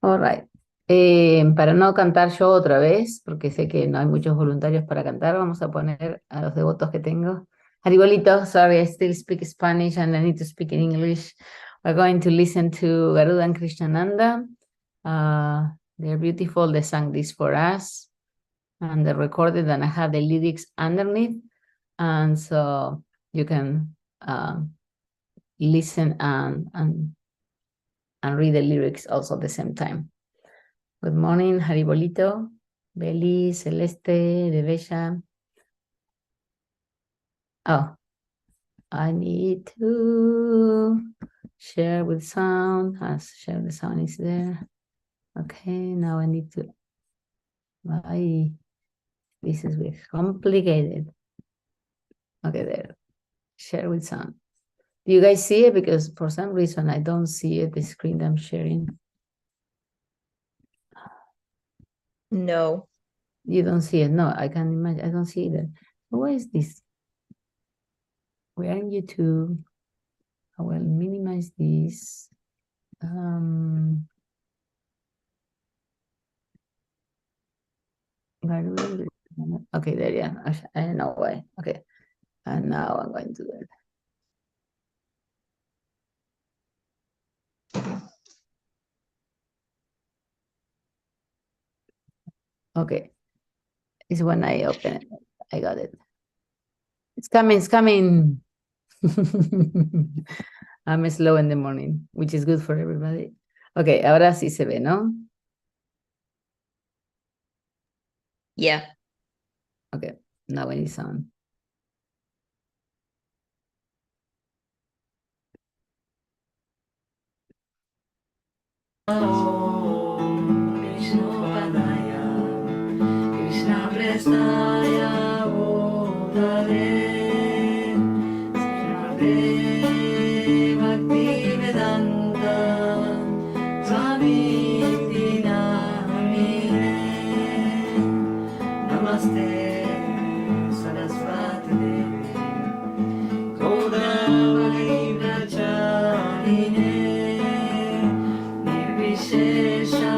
All right. Para no cantar yo otra vez, porque sé que no hay muchos voluntarios para cantar, vamos a poner a los devotos que tengo. Haribolito, sorry, I still speak Spanish and I need to speak in English. We're going to listen to Garuda and Krishnananda. They're beautiful. They sang this for us. And they recorded, and I have the lyrics underneath. And so you can listen and read the lyrics also at the same time. Good morning, Haribolito, Beli, Celeste, de Bella. Oh, I need to share with sound. Share the sound is there. Okay, now I need to. This is complicated. Okay, there. Share with sound. Do you guys see it? Because for some reason I don't see it, the screen I'm sharing. No. You don't see it? No, I can imagine. I don't see it. What is this? We are in YouTube. I will minimize this. Okay, there, yeah. I don't know why. Okay. And now I'm going to do it. Okay. It's when I open it. I got it. It's coming, it's coming. I'm slow in the morning, which is good for everybody. Okay, ahora sí se ve, ¿no? Yeah. Okay, now I need sound. Krishna Prestaya Bodhare Srimate Bhakti Vedanta Swami Namine Namaste Saraswati Devi Godavari Vracharine Nirvishesha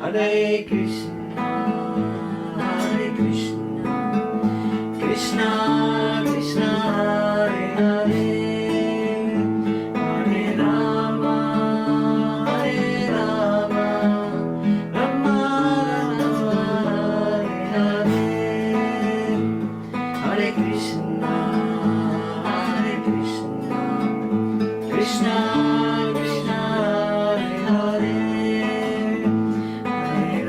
Hare Krishna, Hare Krishna, Krishna Krishna, Hare Hare, Hare Rama, Hare Rama, Rama Rama, Hare Hare, Hare Krishna, Hare Krishna, Krishna Krishna, Hare Hare. Hare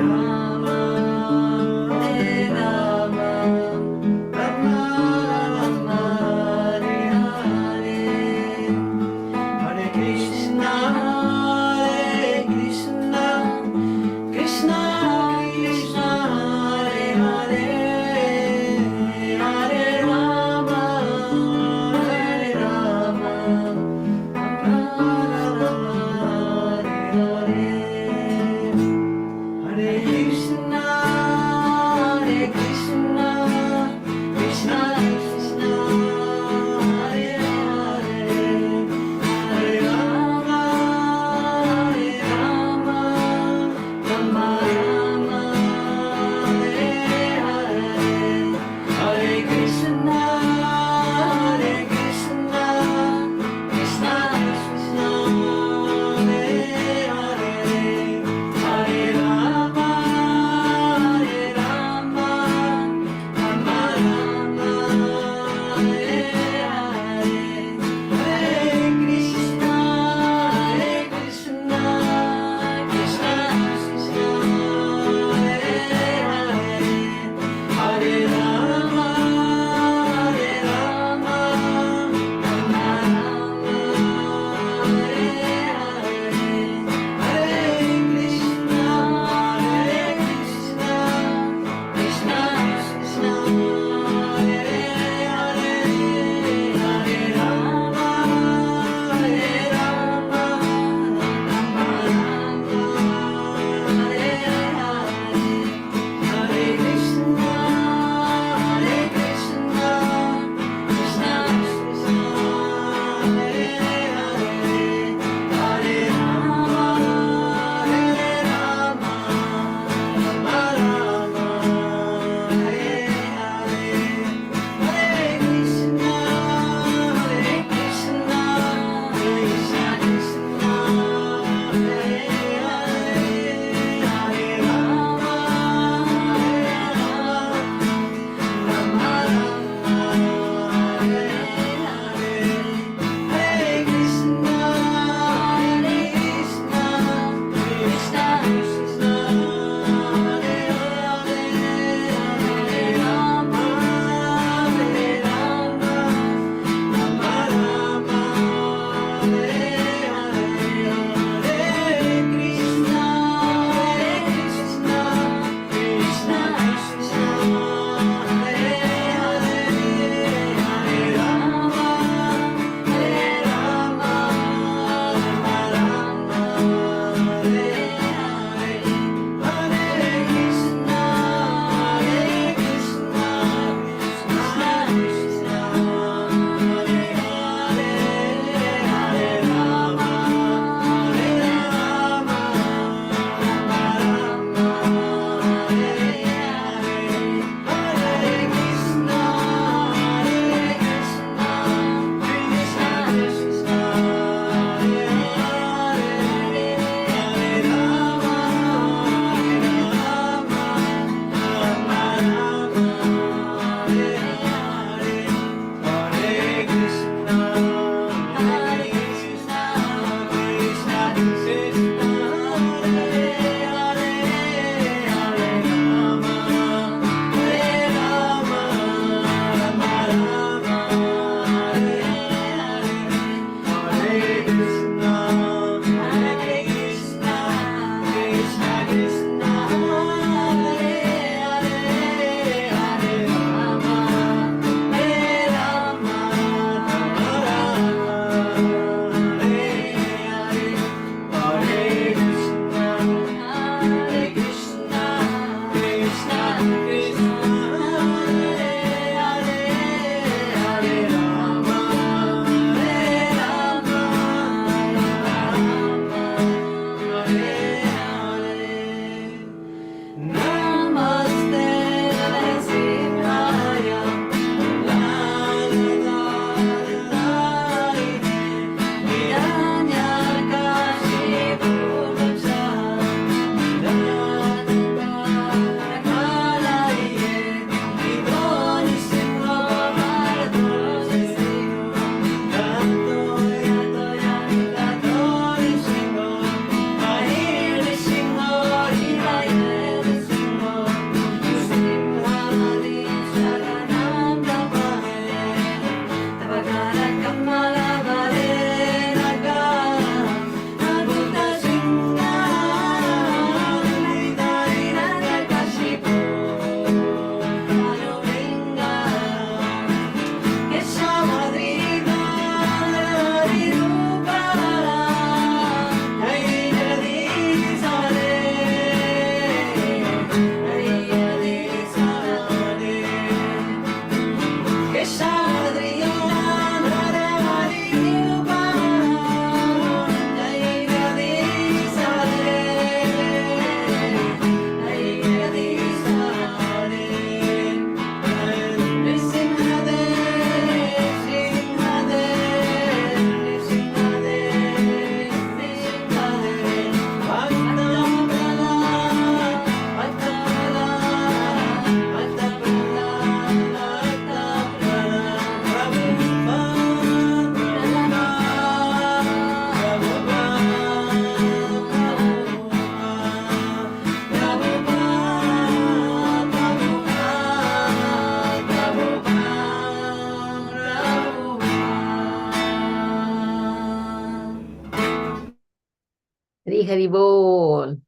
Hari Haribol.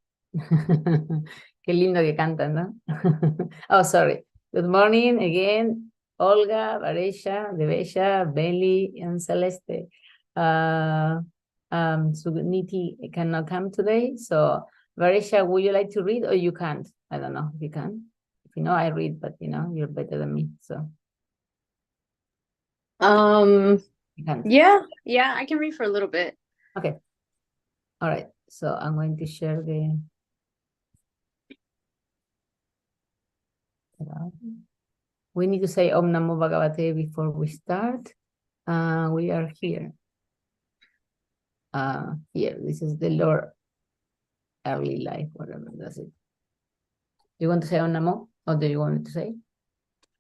Qué lindo que cantan, ¿no? Oh, sorry. Good morning again, Olga, Varesha, Devesha, Belly, and Celeste. Sugniti cannot come today, so Varesha, would you like to read or you can't? I don't know if you can. If you know, I read, but you know, you're better than me, so you can't. Yeah, I can read for a little bit. Okay. All right. So I'm going to share the. We need to say Om Namo Bhagavate before we start. We are here. Here, this is the Lord early life, whatever that's it. You want to say Om Namo, or do you want me to say?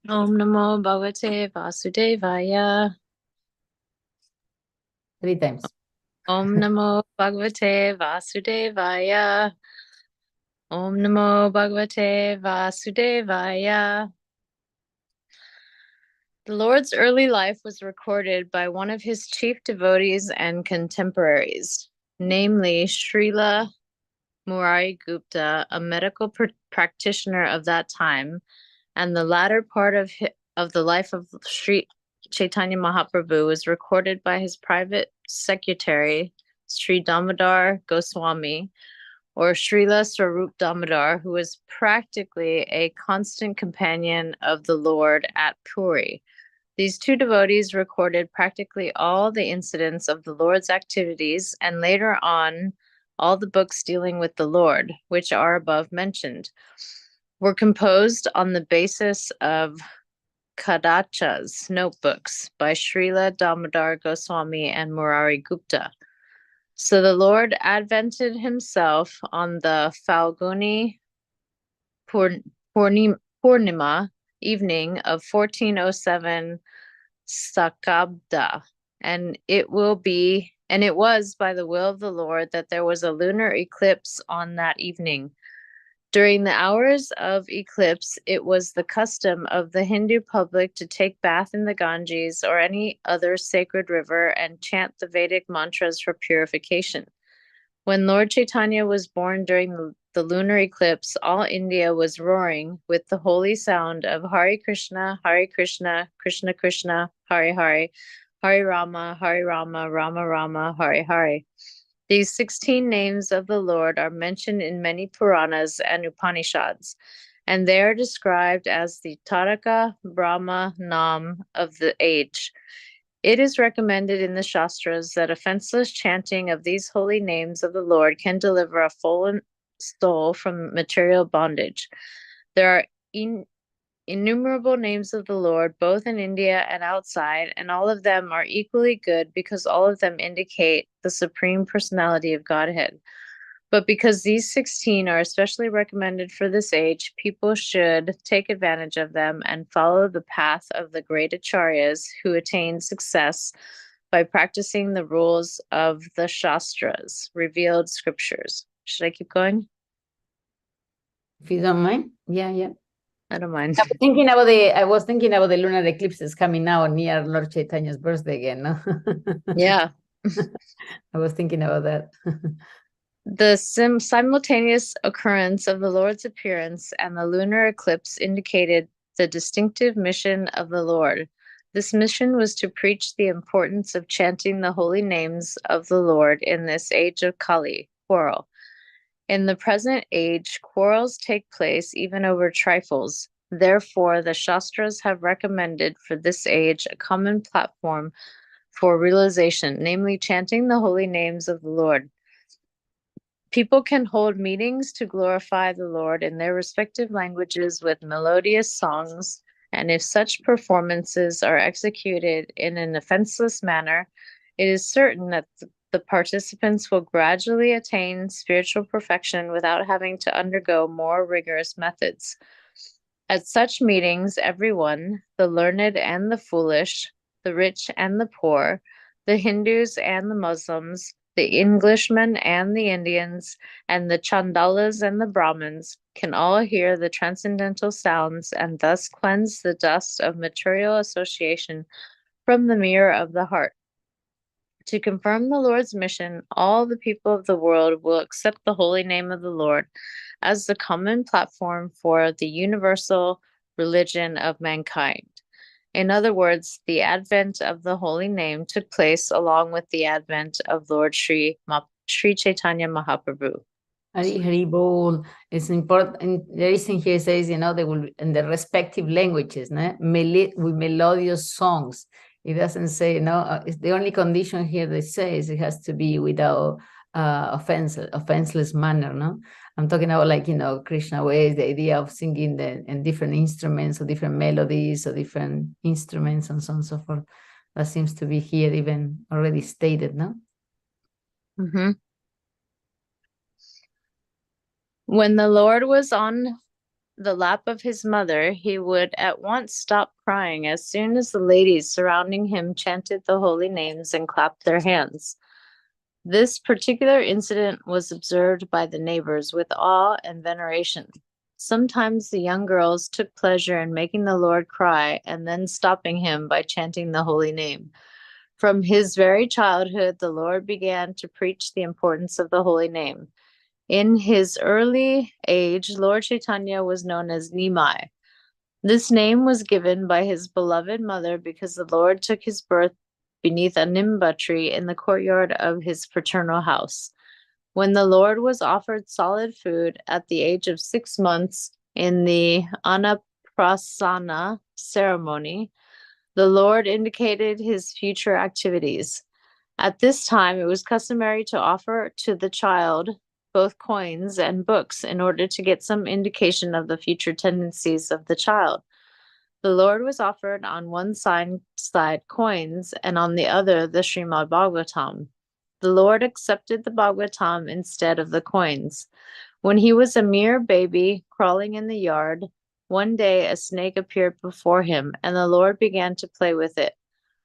Om Namo Bhagavate Vasudevaya. 3 times. Om Namo Bhagavate Vasudevaya. Om Namo Bhagavate Vasudevaya. The Lord's early life was recorded by one of his chief devotees and contemporaries, namely Srila Murari Gupta, a medical practitioner of that time, and the latter part of the life of Sri Chaitanya Mahaprabhu was recorded by his private secretary, Sri Damodar Goswami, or Srila Swarup Damodar, who was practically a constant companion of the Lord at Puri. These 2 devotees recorded practically all the incidents of the Lord's activities, and later on, all the books dealing with the Lord, which are above mentioned, were composed on the basis of Kadachas notebooks by Srila Damodar Goswami and Murari Gupta. So the Lord advented himself on the Falguni Purnima evening of 1407 Sakabda, and it was by the will of the Lord that there was a lunar eclipse on that evening. During the hours of eclipse, it was the custom of the Hindu public to take bath in the Ganges or any other sacred river and chant the Vedic mantras for purification. When Lord Chaitanya was born during the lunar eclipse, all India was roaring with the holy sound of Hare Krishna, Krishna Krishna, Hare Hare, Hare Rama, Rama Rama, Hare Hare. These 16 names of the Lord are mentioned in many Puranas and Upanishads, and they are described as the Taraka Brahma Nam of the age. It is recommended in the Shastras that offenseless chanting of these holy names of the Lord can deliver a fallen soul from material bondage. There are innumerable names of the Lord, both in India and outside, and all of them are equally good because all of them indicate the Supreme Personality of Godhead. But because these 16 are especially recommended for this age, people should take advantage of them and follow the path of the great acharyas who attain success by practicing the rules of the Shastras, revealed scriptures. Should I keep going? If you don't mind. Yeah. I don't mind. I was thinking about the lunar eclipses coming now near Lord Chaitanya's birthday again, no? Yeah. I was thinking about that. The simultaneous occurrence of the Lord's appearance and the lunar eclipse indicated the distinctive mission of the Lord. This mission was to preach the importance of chanting the holy names of the Lord in this age of Kali, quarrel. In the present age, quarrels take place even over trifles. Therefore, the Shastras have recommended for this age a common platform for realization, namely chanting the holy names of the Lord. People can hold meetings to glorify the Lord in their respective languages with melodious songs, and if such performances are executed in an offenseless manner, it is certain that the participants will gradually attain spiritual perfection without having to undergo more rigorous methods. At such meetings, everyone, the learned and the foolish, the rich and the poor, the Hindus and the Muslims, the Englishmen and the Indians, and the Chandalas and the Brahmins can all hear the transcendental sounds and thus cleanse the dust of material association from the mirror of the heart. To confirm the Lord's mission, all the people of the world will accept the holy name of the Lord as the common platform for the universal religion of mankind. In other words, the advent of the holy name took place along with the advent of Lord Sri Chaitanya Mahaprabhu. Hari Hari Bol. It's important. There is in here says, you know, they will in the respective languages, with melodious songs. It doesn't say, you know, it's the only condition here that says it has to be without offenseless manner, no? I'm talking about, like, you know, Krishna ways, the idea of singing in different instruments or different melodies or different instruments and so on and so forth. That seems to be here even already stated, no? Mm-hmm. When the Lord was on the lap of his mother, he would at once stop crying as soon as the ladies surrounding him chanted the holy names and clapped their hands. This particular incident was observed by the neighbors with awe and veneration. Sometimes the young girls took pleasure in making the Lord cry and then stopping him by chanting the holy name. From his very childhood, the Lord began to preach the importance of the holy name. In his early age, Lord Chaitanya was known as Nimai. This name was given by his beloved mother because the Lord took his birth beneath a nimba tree in the courtyard of his paternal house. When the Lord was offered solid food at the age of 6 months in the Annaprasana ceremony, the Lord indicated his future activities. At this time, it was customary to offer to the child both coins and books in order to get some indication of the future tendencies of the child. The Lord was offered on one side coins and on the other the Srimad Bhagavatam. The Lord accepted the Bhagavatam instead of the coins. When he was a mere baby crawling in the yard, one day a snake appeared before him, and the Lord began to play with it.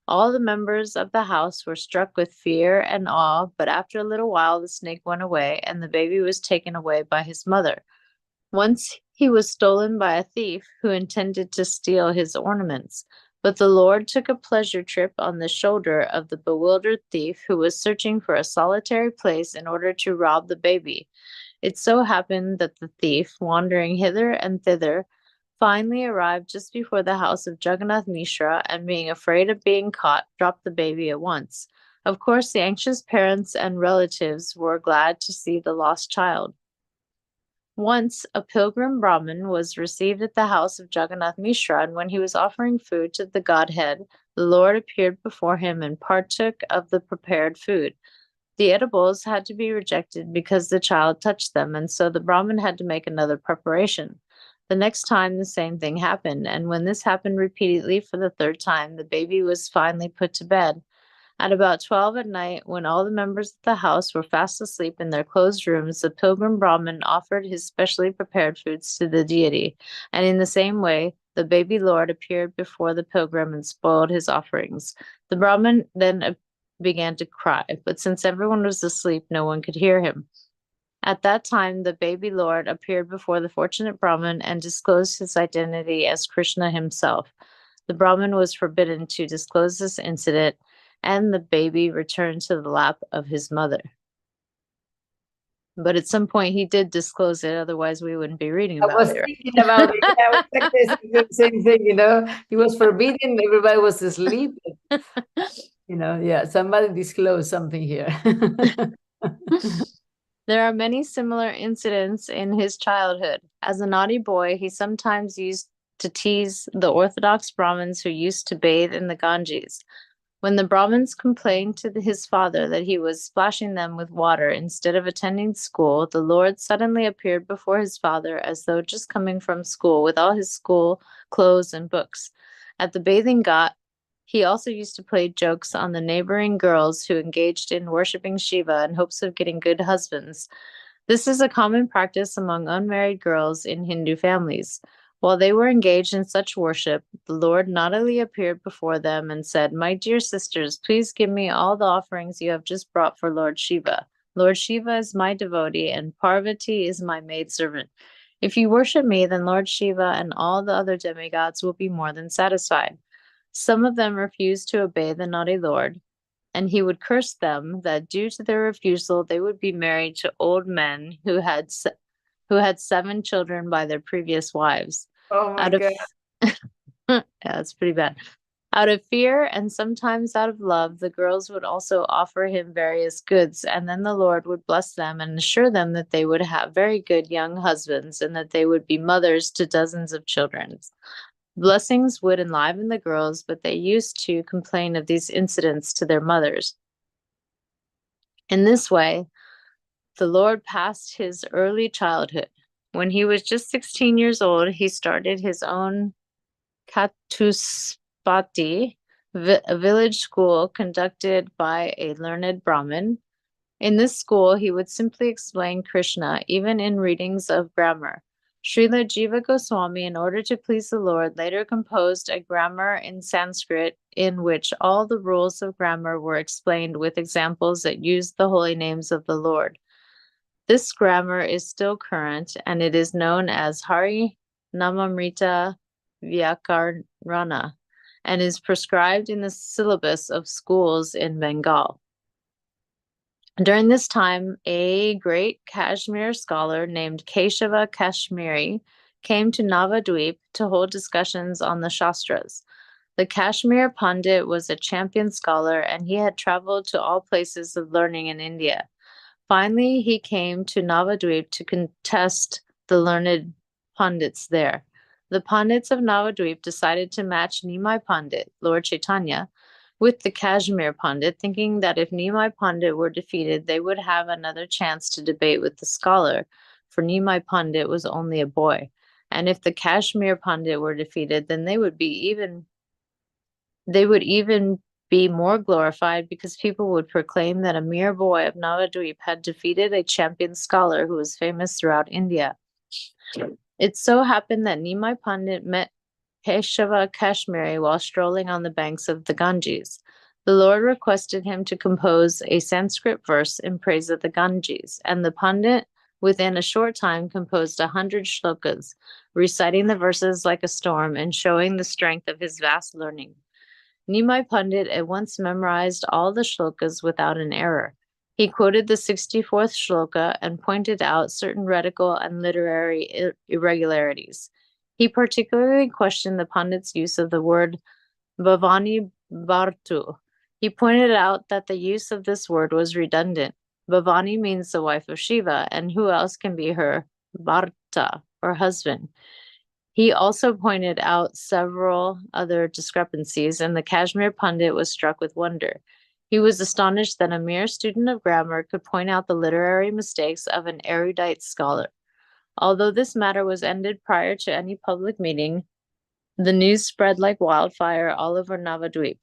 All the members of the house were struck with fear and awe, but after a little while the snake went away, and the baby was taken away by his mother. Once he was stolen by a thief who intended to steal his ornaments, but the Lord took a pleasure trip on the shoulder of the bewildered thief who was searching for a solitary place in order to rob the baby. It so happened that the thief, wandering hither and thither, finally arrived just before the house of Jagannath Mishra, and being afraid of being caught, dropped the baby at once. Of course, the anxious parents and relatives were glad to see the lost child. Once a pilgrim Brahmin was received at the house of Jagannath Mishra, and when he was offering food to the Godhead, the Lord appeared before him and partook of the prepared food. The edibles had to be rejected because the child touched them, and so the Brahmin had to make another preparation. The next time, the same thing happened, and when this happened repeatedly for the third time, the baby was finally put to bed. At about 12 at night, when all the members of the house were fast asleep in their closed rooms, the pilgrim Brahmin offered his specially prepared foods to the deity, and in the same way, the baby Lord appeared before the pilgrim and spoiled his offerings. The Brahmin then began to cry, but since everyone was asleep, no one could hear him. At that time, the baby Lord appeared before the fortunate Brahmin and disclosed his identity as Krishna himself. The Brahmin was forbidden to disclose this incident, and the baby returned to the lap of his mother. But at some point, he did disclose it, otherwise we wouldn't be reading about it. I was thinking about it. I was thinking the same thing, you know. He was forbidden, everybody was asleep. You know, yeah, somebody disclosed something here. There are many similar incidents in his childhood. As a naughty boy, he sometimes used to tease the Orthodox Brahmins who used to bathe in the Ganges. When the Brahmins complained to his father that he was splashing them with water instead of attending school, the Lord suddenly appeared before his father as though just coming from school with all his school clothes and books. At the bathing ghat, he also used to play jokes on the neighboring girls who engaged in worshipping Shiva in hopes of getting good husbands. This is a common practice among unmarried girls in Hindu families. While they were engaged in such worship, the Lord naughtily appeared before them and said, "My dear sisters, please give me all the offerings you have just brought for Lord Shiva. Lord Shiva is my devotee, and Parvati is my maidservant. If you worship me, then Lord Shiva and all the other demigods will be more than satisfied." Some of them refused to obey the naughty Lord. and he would curse them that due to their refusal they would be married to old men who had 7 children by their previous wives. Oh my Out of God. yeah, that's pretty bad. Out of fear and sometimes out of love, the girls would also offer him various goods, and then the Lord would bless them and assure them that they would have very good young husbands and that they would be mothers to dozens of children. Blessings would enliven the girls, but they used to complain of these incidents to their mothers. In this way, the Lord passed his early childhood. When he was just 16 years old, he started his own Chatuspati, a village school conducted by a learned Brahmin. In this school, he would simply explain Krishna, even in readings of grammar. Srila Jiva Goswami, in order to please the Lord, later composed a grammar in Sanskrit in which all the rules of grammar were explained with examples that used the holy names of the Lord. This grammar is still current, and it is known as Hari Namamrita Vyakarana, and is prescribed in the syllabus of schools in Bengal. During this time, a great Kashmir scholar named Keshava Kashmiri came to Navadvip to hold discussions on the Shastras. The Kashmir Pandit was a champion scholar, and he had traveled to all places of learning in India. Finally, he came to Navadvip to contest the learned Pandits there. The Pandits of Navadvip decided to match Nimai Pandit, Lord Chaitanya, with the Kashmir Pandit, thinking that if Nimai Pandit were defeated, they would have another chance to debate with the scholar, for Nimai Pandit was only a boy. And if the Kashmir Pandit were defeated, then they would even be more glorified, because people would proclaim that a mere boy of Navadvip had defeated a champion scholar who was famous throughout India. It so happened that Nimai Pandit met Keshava Kashmiri while strolling on the banks of the Ganges. The Lord requested him to compose a Sanskrit verse in praise of the Ganges, and the Pandit within a short time composed 100 shlokas, reciting the verses like a storm and showing the strength of his vast learning. Nimai Pandit at once memorized all the shlokas without an error. He quoted the 64th shloka and pointed out certain rhetorical and literary irregularities. He particularly questioned the Pandit's use of the word Bhavani Bhartu. He pointed out that the use of this word was redundant. Bhavani means the wife of Shiva, and who else can be her Bharta, or husband? He also pointed out several other discrepancies, and the Kashmir Pandit was struck with wonder. He was astonished that a mere student of grammar could point out the literary mistakes of an erudite scholar. Although this matter was ended prior to any public meeting, the news spread like wildfire all over Navadvip.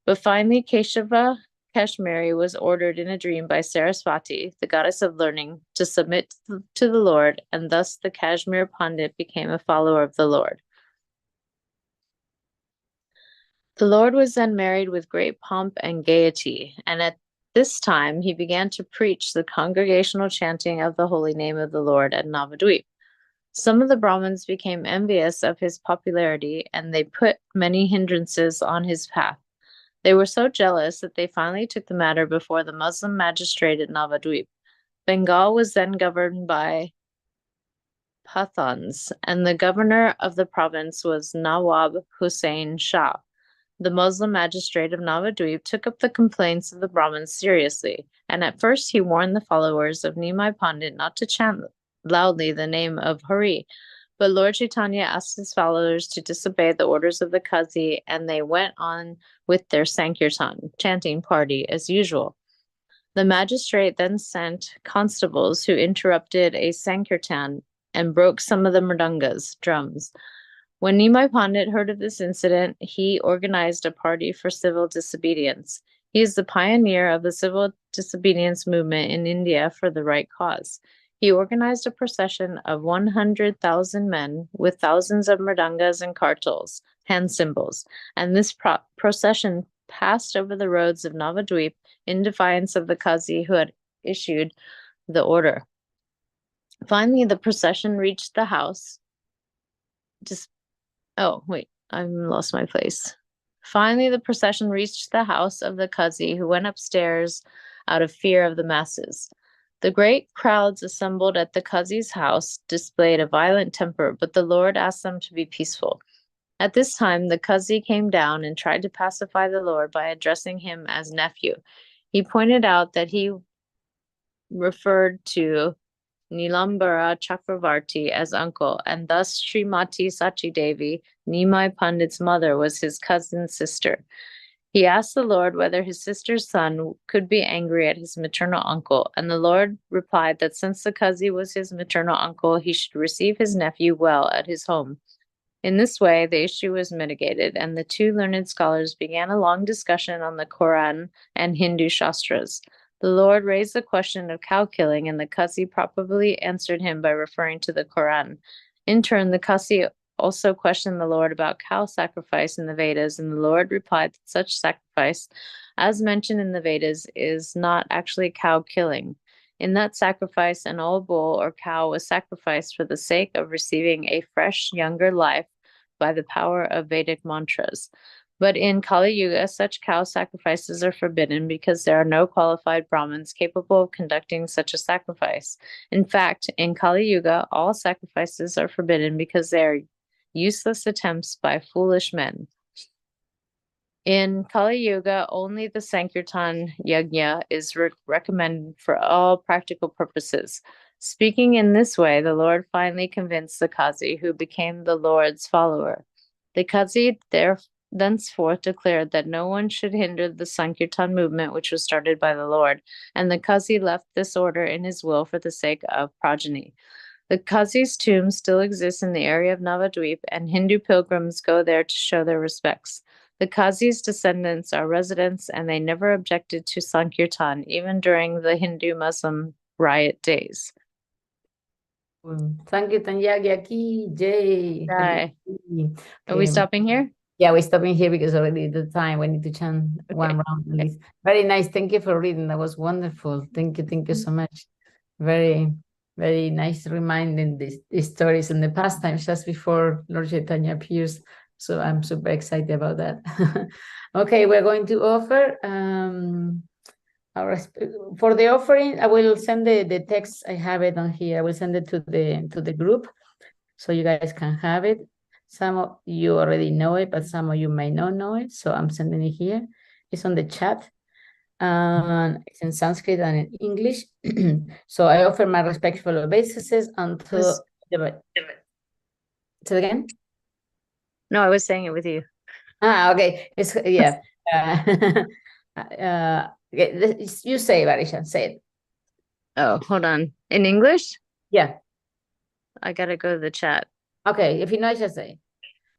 But finally, Keshava Kashmiri was ordered in a dream by Saraswati, the goddess of learning, to submit to the Lord, and thus the Kashmir Pandit became a follower of the Lord. The Lord was then married with great pomp and gaiety, and at this time he began to preach the congregational chanting of the holy name of the Lord at Navadvip. Some of the Brahmins became envious of his popularity, and they put many hindrances on his path. They were so jealous that they finally took the matter before the Muslim magistrate at Navadvip. Bengal was then governed by Pathans, and the governor of the province was Nawab Hussain Shah. The Muslim magistrate of Navadvip took up the complaints of the Brahmins seriously, and at first he warned the followers of Nimai Pandit not to chant loudly the name of Hari. But Lord Chaitanya asked his followers to disobey the orders of the Qazi, and they went on with their Sankirtan, chanting party as usual. The magistrate then sent constables who interrupted a Sankirtan and broke some of the mridangas, drums. When Nimai Pandit heard of this incident, he organized a party for civil disobedience. He is the pioneer of the civil disobedience movement in India for the right cause. He organized a procession of 100,000 men with thousands of mridangas and kartals, hand cymbals, and this procession passed over the roads of Navadvip in defiance of the Qazi who had issued the order. Finally, the procession reached the house. I lost my place. Finally, the procession reached the house of the Kazi, who went upstairs out of fear of the masses. The great crowds assembled at the Kazi's house displayed a violent temper, but the Lord asked them to be peaceful. At this time, the Kazi came down and tried to pacify the Lord by addressing him as nephew. He pointed out that he referred to Nilambara Chakravarti as uncle, and thus Srimati Sachi Devi, Nimai Pandit's mother, was his cousin's sister. He asked the Lord whether his sister's son could be angry at his maternal uncle, and the Lord replied that since the Kazi was his maternal uncle, he should receive his nephew well at his home. In this way, the issue was mitigated, and the two learned scholars began a long discussion on the Quran and Hindu Shastras. The Lord raised the question of cow killing, and the Kazi probably answered him by referring to the Quran. In turn, the Kazi also questioned the Lord about cow sacrifice in the Vedas, and the Lord replied that such sacrifice, as mentioned in the Vedas, is not actually cow killing. In that sacrifice, an old bull or cow was sacrificed for the sake of receiving a fresh, younger life by the power of Vedic mantras. But in Kali Yuga, such cow sacrifices are forbidden because there are no qualified Brahmins capable of conducting such a sacrifice. In fact, in Kali Yuga, all sacrifices are forbidden because they are useless attempts by foolish men. In Kali Yuga, only the Sankirtan Yajna is recommended for all practical purposes. Speaking in this way, the Lord finally convinced the Kazi, who became the Lord's follower. The Kazi thenceforth declared that no one should hinder the Sankirtan movement, which was started by the Lord, and the Kazi left this order in his will for the sake of progeny. The Kazi's tomb still exists in the area of Navadvip, and Hindu pilgrims go there to show their respects. The Kazi's descendants are residents, and they never objected to Sankirtan, even during the Hindu-Muslim riot days. Sankirtan Yagya ki jai. Jai. Are we Okay. stopping here? Yeah, we're stopping here because already the time we need to chant one round at least. Very nice. Thank you for reading. That was wonderful. Thank you so much. Very, very nice reminding these stories in the past times just before Lord Chaitanya appears. So I'm super excited about that. Okay, we're going to offer for the offering. I will send the text. I have it on here. I will send it to the group so you guys can have it. Some of you already know it, but some of you may not know it. So I'm sending it here. It's on the chat. And it's in Sanskrit and in English. So I offer my respectful obeisances until say it again. No, I was saying it with you. Okay. It's yeah. You say it, Varisha. Say it. Oh, hold on. In English? Yeah. I gotta go to the chat. Okay. If you know, just say.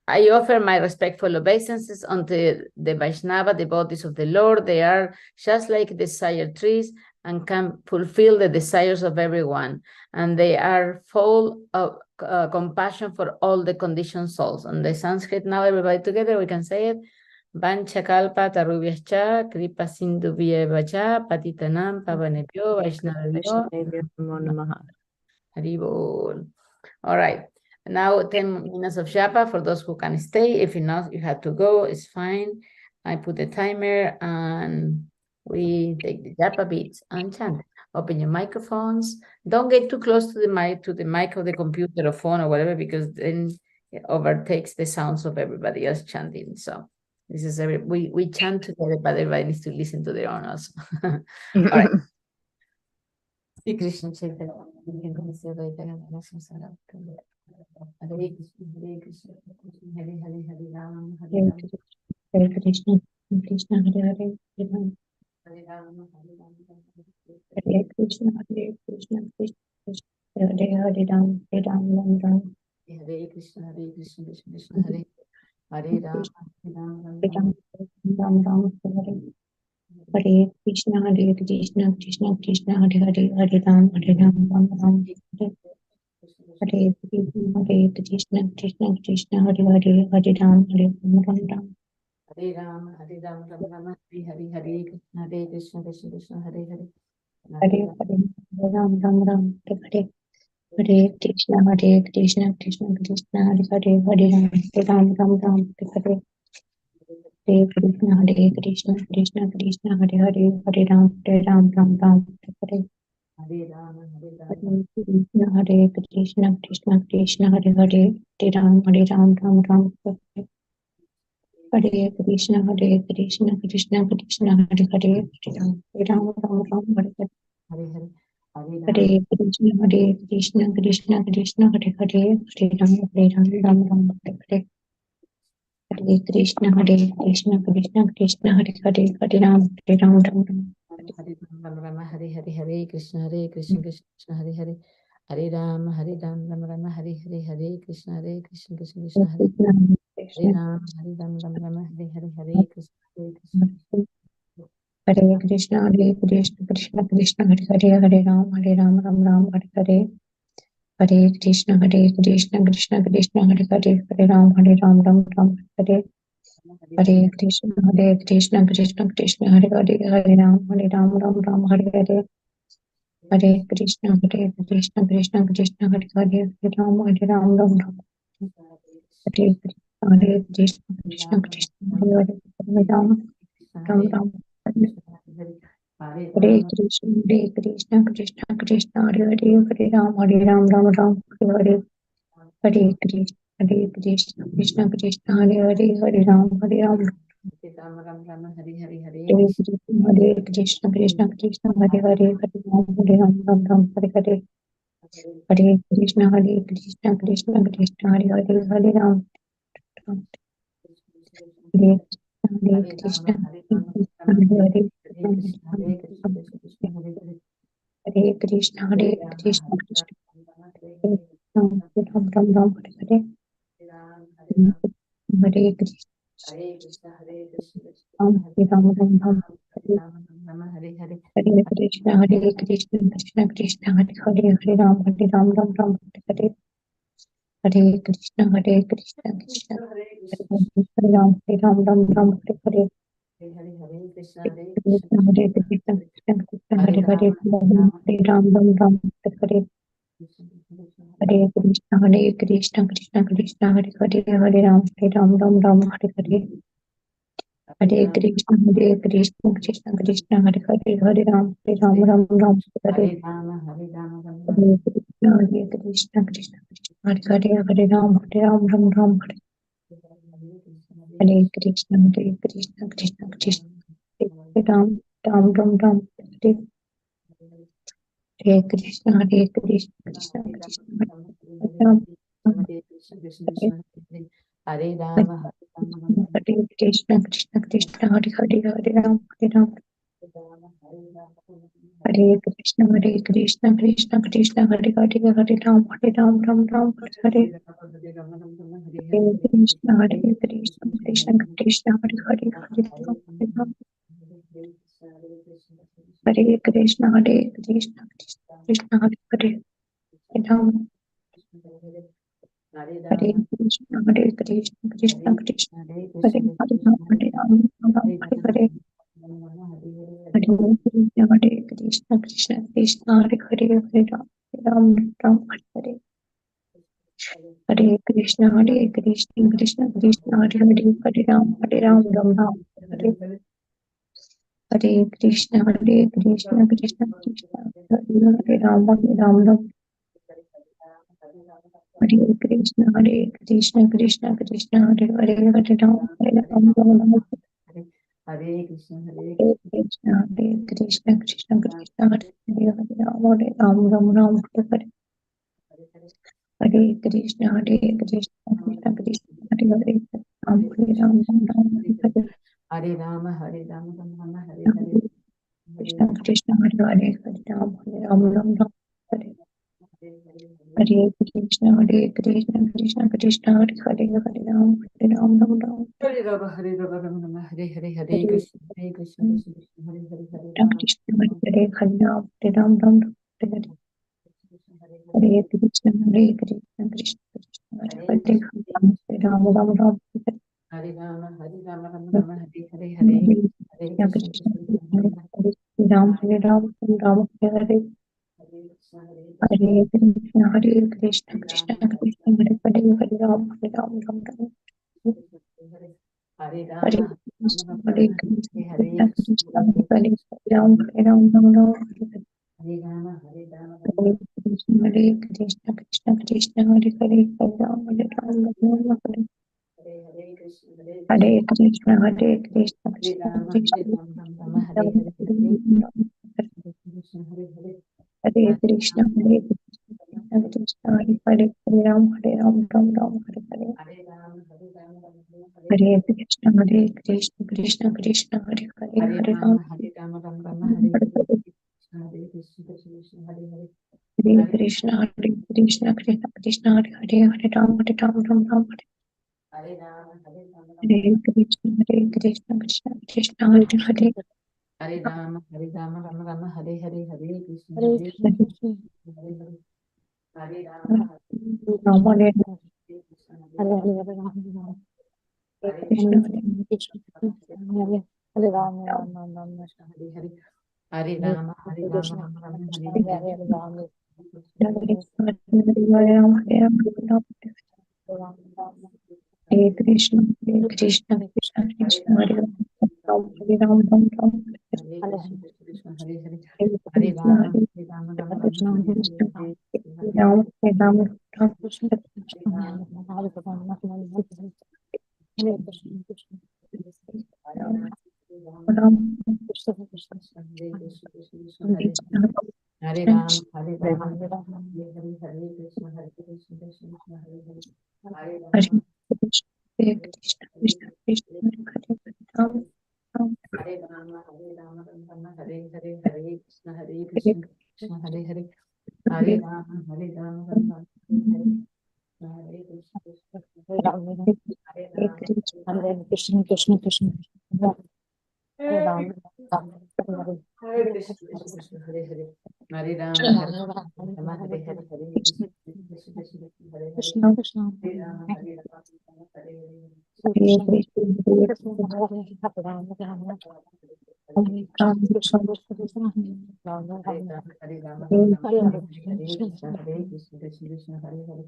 I offer my respectful obeisances unto the Vaishnava devotees of the Lord. They are just like desired trees and can fulfill the desires of everyone. And they are full of compassion for all the conditioned souls. On the Sanskrit now, everybody together, we can say it. Vanchakalpa tarubhyascha kripa sindhubhya cha patitanam pavanebhyo vaishnavabhyo namaha. Haribol. All right. Now 10 minutes of japa for those who can stay. If not, you have to go. It's fine. I put the timer and we take the japa beats and chant. Open your microphones. Don't get too close to the mic of the computer or phone or whatever, because then it overtakes the sounds of everybody else chanting. So this is we chant together, but everybody needs to listen to their own also. All right. Hare Krishna Chaitanya. Hare Krishna, Hare Hare, Hare Ram, Hare Ram, Hare Krishna, Krishna Hare Hare, Hare Ram, Hare Ram, Hare Ram, Hare Krishna, Krishna Krishna, Hare Hare, Ram, Ram Ram. Hare Krishna, Krishna Krishna, Hare Hare Ram, Ram Ram Ram Ram, Hare Krishna, Krishna Krishna, Hare Hare, Hare Ram, Ram Ram. Hare Krishna, Krishna Krishna, Hare Hare, Hare Ram, Ram. Hare Ram, Ram Ram, Hare Hare, Hare Krishna, Krishna Hare Hare. Hare Ram, Ram. Hare Krishna, Krishna Krishna, Hare Hare, Hare Ram, Ram. Hare Hare Krishna, Krishna Krishna, Hare Hare, Hare Ram, Ram Ram, Hare Hare Rama, Hare Hare Rama, Krishna, Krishna Krishna, Hare Hare, Hare Ram, Ram, Hare Hare Krishna, Krishna Krishna, Hare Hare, Hare Ram, Ram, Hare Hare Hare Hare, Hare Hare Rama, Krishna, Krishna Krishna, Hare Hare, Hare Ram, Ram, Hare Hare Hare Krishna, Krishna Krishna, Hare Hare, Hare Ram, Ram, Hare Hare Rama, Rama Hare Hare, Hare Krishna, Krishna Krishna, Hare Hare, Hare Rama, Rama Rama, Hare Hare, Hare Krishna, Krishna Krishna, Hare Hare Krishna, Rama, Rama Rama, Hare Hare, Hare Krishna, Krishna Hare Krishna, Krishna Krishna, Hare Hare, Hare Ram, Ram, Hare Hare Hare Krishna, Krishna Krishna, Hare Hare, Hare Ram, Ram, Hare Hare Krishna, Krishna Krishna, Hare Hare, Hare Ram, Ram, Hare Hare Hare Krishna, Krishna Krishna, Hare Hare, Hare Ram, Ram, Hare Krishna, Krishna Krishna, Hare Hare, Hare Ram, Hare Hare Krishna, Krishna Krishna, Hare Hare, Hare Ram, Ram, Hare Hare Hare Krishna, Krishna Krishna, Hare Hare, Hare Ram, Rama, Hare Hare, Hare Hare Krishna, Krishna, Krishna Krishna, Hare Hare, Hare Ram, Hare Hare Hare Krishna, Krishna Krishna, Hare Hare, Hare Ram, Hare Hare Krishna, Rama, Hare Rama, Krishna Rama Hare Hare Hare, Hare Krishna, Krishna Krishna, Hare Hare, Hare Krishna, Hare Rama, Krishna Hare Krishna, Rama, Hare Hare Hare, Ram, Hare Hare Hare Rama, Hare Krishna, Hare Krishna, Hare Krishna, Krishna Hare Ram, Hare Rama, Hare Hare, Hare Krishna, Krishna Krishna, Hare Hare, Hare Ram, Ram, Hare Hare Krishna, Krishna Krishna, Hare Hare Krishna, Hare Ram, Ram, Hare Hare Hare Hare, Hare Krishna, Hare Hare Krishna, Krishna, Krishna Krishna, Hare Hare Hare, Rama, Hare Rama, Hare Ram, Hare Hare Krishna Krishna, Hare Hare Krishna, Krishna Krishna, Hare Hare, Hare Ram, Hare Hare Hare Hare Rama, Krishna, Krishna Krishna, Hare Hare, Hare Ram, Ram, Hare Hare Rama, Hare Rama, Hare Krishna, Krishna Krishna, Hare Hare, Hare Ram, Hare Hare Krishna, Hare Hare Krishna, Krishna, Krishna Krishna, Hare Hare Ram, Hare Hare Krishna, Krishna Krishna, Hare Ram, Hare Hare Rama, Hare Rama, Krishna, Krishna, Hare Ram, Hare Krishna, Krishna Krishna, Hare Ram, Ram, Hare Hare Krishna, Krishna Krishna, Hare Ram, Hare Krishna, Krishna Krishna, Hare Ram, Hare Hare Rama, Krishna, Krishna Hare Krishna, Krishna, Hare Hare Krishna, Ram, Hare Hare Rama, Hare Hare Hare Krishna, Krishna Krishna, Hare Ram, Hare Hare Krishna, Krishna Krishna, Hare Ram, Hare Krishna, Krishna Krishna, Hare Ram, Hare Krishna, Krishna Krishna, Hare Ram, Hare Krishna, Hare Hare Krishna, Krishna, Krishna Krishna, Hare Ram, Hare Krishna, Krishna Krishna, Hare Ram, Hare Rama, Hare Rama, Rama Hare Hare, Hare Hare Krishna, Krishna Ram, Hare Hare Krishna, Krishna Krishna, Hare Ram, Hare Rama, Hare Rama, Rama Hare Hare, Hare Hare Krishna, Hare Krishna, Krishna Krishna, Hare Hare, Hare Rama, Krishna, Hare Ram, Hare Hare Hare, Hare Krishna, Krishna Krishna, Hare Hare Krishna, Ram, Hare Rama, Hare Rama, Hare Rama Hare Hare, Hare Hare Krishna, Krishna, Krishna Krishna Krishna, Krishna, Hare Hare, Hare Ram, Hare Hare Krishna, Hare Krishna, Hare Krishna, Krishna Hare Krishna, Rama, Hare Krishna, Hare Ram, Hare Ram, Krishna, Hare Hare Rama, Krishna, Hare Krishna, Krishna Krishna, Hare Hare, Hare Ram, Hare Ram, Ram Ram, Hare Hare. Hare Krishna, Hare Krishna, Krishna Krishna, Hare Hare, Hare Ram, Hare Ram, Ram Ram, Hare Hare Krishna, Hare Krishna, Krishna Krishna, Hare Hare Krishna, Hare Krishna, Krishna Hare Hare, Hare Ram, Hare Ram, Ram Ram, Hare Hare. Hare Krishna, Hare Krishna, Krishna Krishna, Hare Hare, Hare Ram, Hare Hare. Hare Krishna, Hare Krishna, Krishna Krishna, Hare Hare, Hare Ram, Hare Ram, Ram Ram, Hare Hare Krishna, Hare Krishna, Krishna Krishna, Hare Hare. Hare Rama, Hare Rama, Rama Rama, Hare Hare, Hare Krishna, Hare Hare Krishna, Hare Rama, Ram, Hare Krishna, Hare, Hare Krishna, Hare Hare Rama, Hare Rama, Rama Rama, Hare Hare, Hare, Hare Ram, Hare Ram, Ram Hare Krishna, Hare Krishna, Krishna Krishna, Hare Ram, Hare Ram, Ram Ram, Hare Krishna, Hare Hare, Hare Hare Krishna, Rama, Hare Hare Rama, Rama Rama, Krishna, Hare Krishna Hare, Ram, Hare Ram, Ram Ram, Hare Rama, Hare Rama, Hare Hare, Hare Krishna, Hare Krishna, Krishna Krishna, Hare Hare, Hare Hare Rama, Krishna, Krishna Krishna, Hare Ram, Ram Hare Rama, Hare Rama, Rama Rama, Hare Hare, Hare Krishna, Hare Krishna Hare Hare, Hare Hare Rama, Hare Rama, Rama Rama, Hare Hare, Hare Krishna, Krishna Hare Hare Rama, Krishna, Hare Krishna Krishna, Krishna Hare Krishna, Krishna Hare Hare, Hare Rama, Hare Rama, Hare Hare, Hare Krishna, Krishna Krishna, Hare Hare, Krishna, Hare Rama, Hare Rama, Hare Hare, Hare Krishna, Hare Ram, Hare Rama, Hare Rama, Hare Rama Rama, Krishna, Hare Hare, Hare Krishna, Hare Krishna, Krishna Krishna, Hare Hare,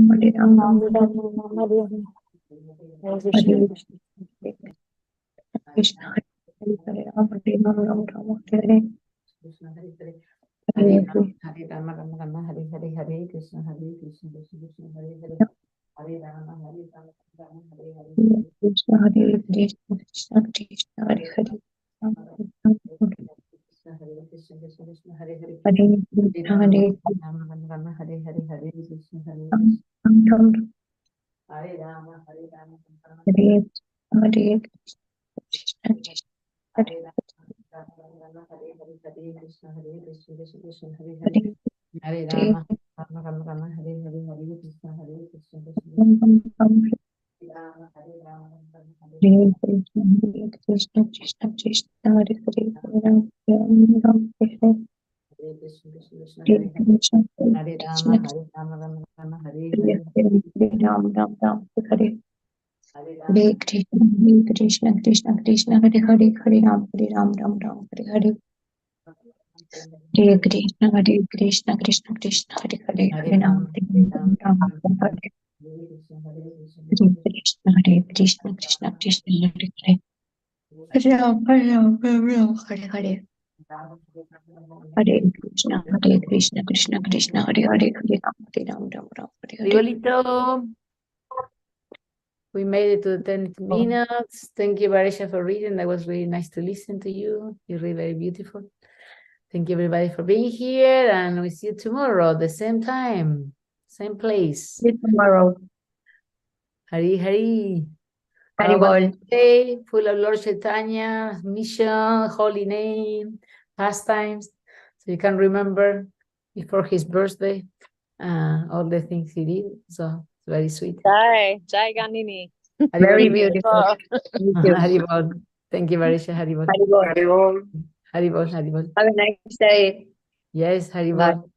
Hare Ram, Ram Ram, Hare Krishna, Hare Ram, Hare Ram, Ram Ram, Hare Krishna Hare Hare, Hare Hare Rama, Rama Rama, Hare Hare, Hare Krishna, Krishna Krishna, Hare Hare, Hare Rama, Hare Rama, Rama Hare Hare, Krishna, Hare Krishna, Krishna Krishna, Hare Hare Ram, Krishna Hare Krishna, Krishna Krishna, Hare Hare, Hare Hare Krishna, Rama, Hare Rama Rama, Hare Hare, Hare Krishna, Hare Ram, Krishna, Ram Ram, Hare Rama, Hare Rama, Rama Hare Krishna, Krishna Hare Rama, Hare Hare, Hare Krishna, Krishna Krishna, Hare Hare, Hare Hare Hare Rama, Rama, Hare Hare, Hare Krishna, Krishna Krishna, Ram Ram Ram, Hare Rama, Hare Rama, Hare Hare Hare, Krishna, Krishna Krishna, Hare Hare, Hare Ram, Ram Ram, Hare Hare Krishna, Krishna, Hare Hare Hare, Krishna, Hare Rama, Krishna Hare Rama, Rama Hare Hare Hare, Hare, Ram Ram Ram, Hare Hare Hare Rama, Krishna, Krishna Krishna, Hare Hare, Hare Ram, Ram Ram, Hare Hare Hare Krishna, Krishna Krishna, Hare Hare, Hare Hare Ram, Rama, Hare Rama, Ram Hare Hare Krishna, Krishna, Hare Krishna, Krishna Krishna, Hare Hare Hare Ram, Ram, Hare Hare Hare Krishna, Krishna Krishna, Hare Hare, Hare Ram, Ram Hare Hare. Ribolito, we made it to the 10 minutes. Thank you, Varisha, for reading. That was really nice to listen to you. You're really very beautiful. Thank you, everybody, for being here. And we see you tomorrow at the same time, same place. See you tomorrow. Hari Hari. Haribol. Day full of Lord Chaitanya, mission, holy name, pastimes. So you can remember before his birthday all the things he did. So it's very sweet. Jai Ganini. Very beautiful. Thank you. Haribol. Thank you, Varisha. Haribol. Haribol. Haribol. Haribol. Have a nice day. Yes, Haribol. Bye.